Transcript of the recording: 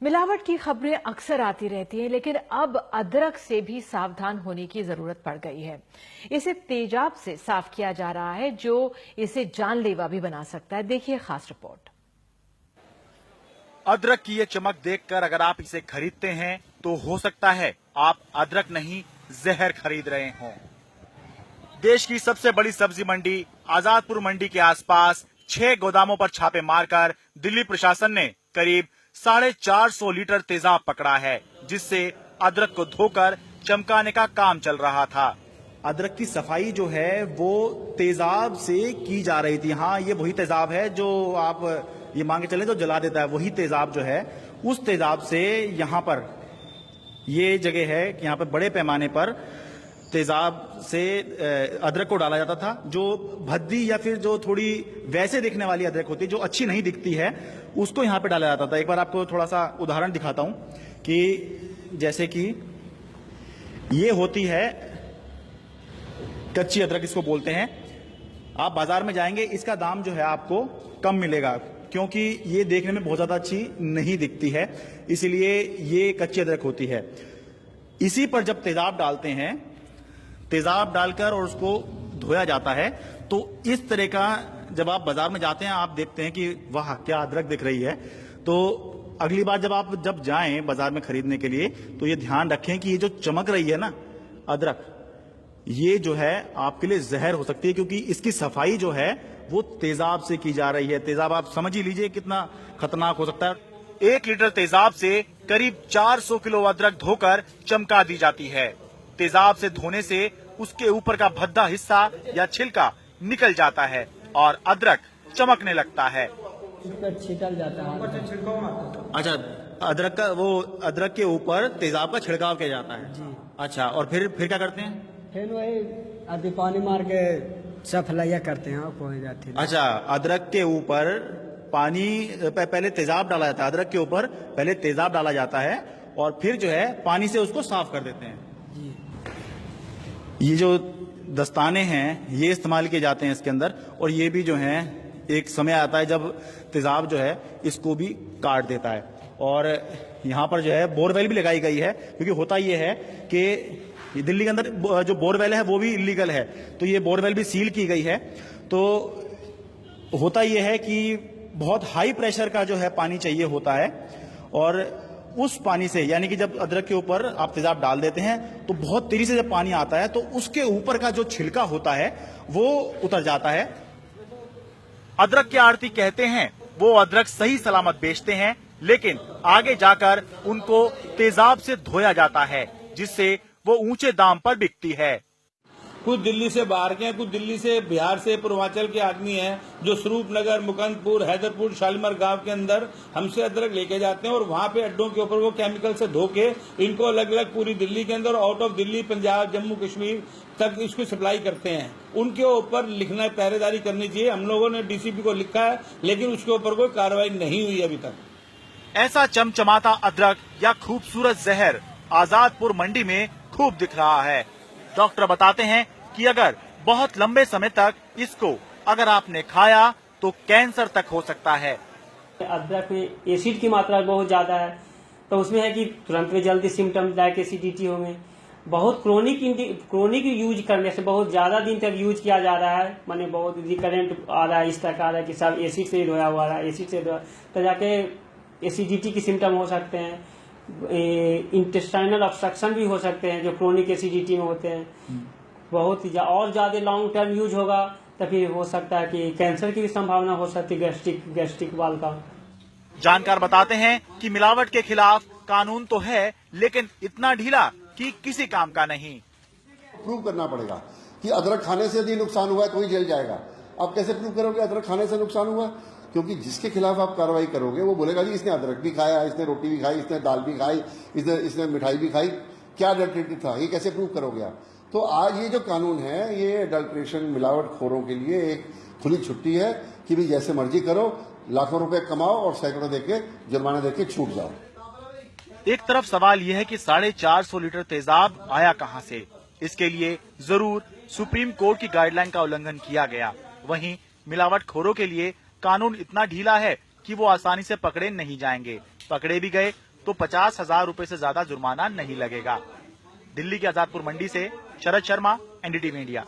मिलावट की खबरें अक्सर आती रहती हैं, लेकिन अब अदरक से भी सावधान होने की जरूरत पड़ गई है। इसे तेजाब से साफ किया जा रहा है, जो इसे जानलेवा भी बना सकता है। देखिए खास रिपोर्ट। अदरक की ये चमक देखकर अगर आप इसे खरीदते हैं तो हो सकता है आप अदरक नहीं जहर खरीद रहे हों। देश की सबसे बड़ी सब्जी मंडी आजादपुर मंडी के आसपास 6 गोदामों पर छापे मारकर दिल्ली प्रशासन ने करीब 450 लीटर तेजाब पकड़ा है, जिससे अदरक को धोकर चमकाने का काम चल रहा था। अदरक की सफाई जो है वो तेजाब से की जा रही थी। हाँ, ये वही तेजाब है जो आप ये मान के चले तो जला देता है। वही तेजाब जो है, उस तेजाब से यहाँ पर ये जगह है कि यहाँ पर बड़े पैमाने पर तेजाब से अदरक को डाला जाता था। जो भद्दी या फिर जो थोड़ी वैसे दिखने वाली अदरक होती है, जो अच्छी नहीं दिखती है, उसको यहाँ पे डाला जाता था। एक बार आपको थोड़ा सा उदाहरण दिखाता हूं कि जैसे कि ये होती है कच्ची अदरक, इसको बोलते हैं। आप बाजार में जाएंगे, इसका दाम जो है आपको कम मिलेगा, क्योंकि ये देखने में बहुत ज्यादा अच्छी नहीं दिखती है, इसीलिए ये कच्ची अदरक होती है। इसी पर जब तेजाब डालते हैं, तेजाब डालकर और उसको धोया जाता है, तो इस तरह का जब आप बाजार में जाते हैं, आप देखते हैं कि वाह क्या अदरक दिख रही है। तो अगली बार जब जाएं बाजार में खरीदने के लिए, तो ये ध्यान रखें कि ये जो चमक रही है ना अदरक, ये जो है आपके लिए जहर हो सकती है, क्योंकि इसकी सफाई जो है वो तेजाब से की जा रही है। तेजाब आप समझ ही लीजिए कितना खतरनाक हो सकता है। 1 लीटर तेजाब से करीब 400 किलो अदरक धोकर चमका दी जाती है। तेजाब से धोने से उसके ऊपर का भद्दा हिस्सा या छिलका निकल जाता है और अदरक चमकने लगता है। छिटल जाता है। अच्छा, अदरक के ऊपर तेजाब का छिड़काव किया जाता है जी। अच्छा, और फिर क्या करते हैं? फिर वही आधी पानी मार के सफाइया करते हैं और हो जाती है। अच्छा, अदरक के ऊपर पानी पहले तेजाब डाला जाता है, अदरक के ऊपर पहले तेजाब डाला जाता है और फिर जो है पानी से उसको साफ कर देते हैं जी। ये जो दस्ताने हैं ये इस्तेमाल किए जाते हैं इसके अंदर, और ये भी जो है एक समय आता है जब तेजाब जो है इसको भी काट देता है। और यहाँ पर जो है बोरवेल भी लगाई गई है, क्योंकि होता ये है कि दिल्ली के अंदर जो बोरवेल है वो भी इलीगल है, तो ये बोरवेल भी सील की गई है। तो होता ये है कि बहुत हाई प्रेशर का जो है पानी चाहिए होता है, और उस पानी से, यानी कि जब अदरक के ऊपर आप तेजाब डाल देते हैं तो बहुत तेजी से जब पानी आता है तो उसके ऊपर का जो छिलका होता है वो उतर जाता है। अदरक के आड़ती कहते हैं वो अदरक सही सलामत बेचते हैं, लेकिन आगे जाकर उनको तेजाब से धोया जाता है, जिससे वो ऊंचे दाम पर बिकती है। कुछ दिल्ली से बाहर के हैं, कुछ दिल्ली से, बिहार से, पूर्वांचल के आदमी हैं जो स्वरूपनगर, मुकंदपुर, हैदरपुर, शालीमार गांव के अंदर हमसे अदरक लेके जाते हैं और वहां पे अड्डों के ऊपर वो केमिकल से धो के इनको अलग अलग पूरी दिल्ली के अंदर, आउट ऑफ दिल्ली, पंजाब, जम्मू कश्मीर तक इसको सप्लाई करते हैं। उनके ऊपर लिखना, पहरेदारी करनी चाहिए। हम लोगों ने डीसीपी को लिखा है, लेकिन उसके ऊपर कोई कार्रवाई नहीं हुई अभी तक। ऐसा चमचमाता अदरक या खूबसूरत जहर आजादपुर मंडी में खूब दिख रहा है। डॉक्टर बताते हैं कि अगर बहुत लंबे समय तक इसको अगर आपने खाया तो कैंसर तक हो सकता है। अदरक में एसिड की मात्रा बहुत ज्यादा है, तो उसमें है कि तुरंत में जल्दी सिम्टम्स लाइक एसिडिटी होंगे। बहुत क्रोनिक यूज करने से बहुत ज्यादा दिन तक यूज किया जा रहा है, माने बहुत रिकरेंट आ रहा है, इस तरह का आ रहा है कि सब एसिड से धोया हुआ है, एसिड से धोया, तो जाके एसिडिटी के सिम्टम हो सकते हैं। इंटेस्टाइनल ऑब्स्ट्रक्शन भी हो सकते हैं जो क्रोनिक एसिडिटी में होते हैं। बहुत ही और ज्यादा लॉन्ग टर्म यूज होगा तो फिर हो सकता है कि कैंसर की भी संभावना हो सकती है, गैस्ट्रिक वाल का। जानकार बताते हैं कि मिलावट के खिलाफ कानून तो है, लेकिन इतना ढीला कि किसी काम का नहीं। प्रूव करना पड़ेगा कि अदरक खाने से यदि नुकसान हुआ है तो ही जेल जाएगा। आप कैसे प्रूव करोगे अदरक खाने से नुकसान हुआ? क्योंकि जिसके खिलाफ आप कार्रवाई करोगे वो बोलेगा जी इसने अदरक भी खाया, इसने रोटी भी खाई, इसने दाल भी खाई, इसने मिठाई भी खाई, क्या अडल्ट्रेटेड था, ये कैसे प्रूव करोगे आप? तो आज ये जो कानून है ये अडल्ट्रेशन, मिलावट खोरों के लिए एक खुली छुट्टी है कि भाई जैसे मर्जी करो, लाखों रुपए कमाओ और सैकड़ों देके जुर्माना देके छूट जाओ। एक तरफ सवाल यह है कि 450 लीटर तेजाब आया कहां से। इसके लिए जरूर सुप्रीम कोर्ट की गाइडलाइन का उल्लंघन किया गया, वहीं मिलावटखोरों के लिए कानून इतना ढीला है कि वो आसानी से पकड़े नहीं जाएंगे। पकड़े भी गए तो 50,000 रुपए से ज्यादा जुर्माना नहीं लगेगा। दिल्ली के आजादपुर मंडी से शरद शर्मा, एनडीटीवी इंडिया।